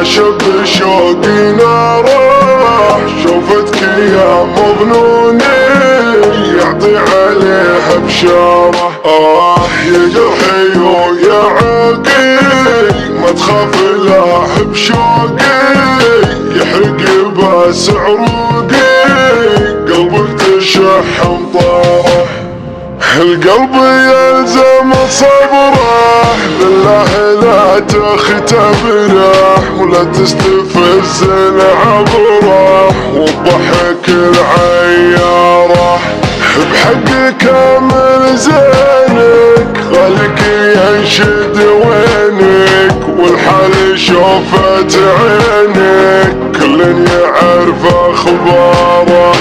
شب شوقي ناره، شوفتك يا مظنوني يعطي عليها بشاره. يا جرحي ويا عاقي ما تخاف لا بشوقي، يحرق باس عروقي قلبك تشحم طاره. القلب يلزم صبره، بالله لا تختبره ولا تستفز العبره والضحك العياره. بحقك من زينك خلك ينشد وينك، والحال شوفت عينك كل يعرف اخباره.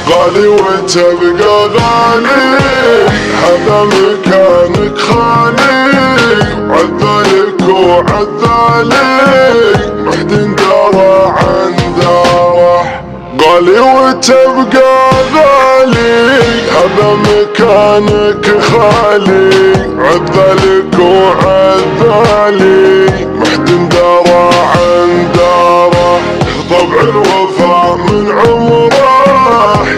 غالي وتبقى غالي، هذا مكانك خالي، عذالك وعذالي محد داره عن داره. غالي وتبقى غالي، هذا مكانك خالي، عذالك وعذالي محد داره عن داره. طبع الوفا من عمره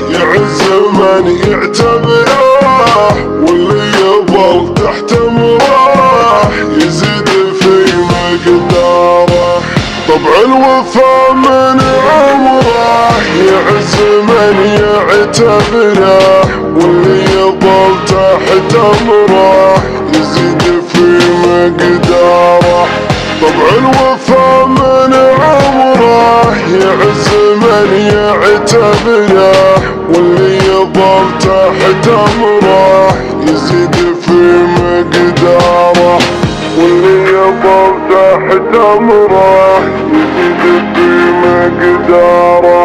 يعز من يعتبره، واللي يظل تحت امره يزيد في مقداره. طبع الوفا من عمره يعز من يعتبره، واللي يظل تحت امره يزيد في مقداره. طبع الوفا من عمره يعز من يعتبره، واللي يظل تحت امره يزيد في مقداره. واللي يظل تحت امره يزيد في مقداره.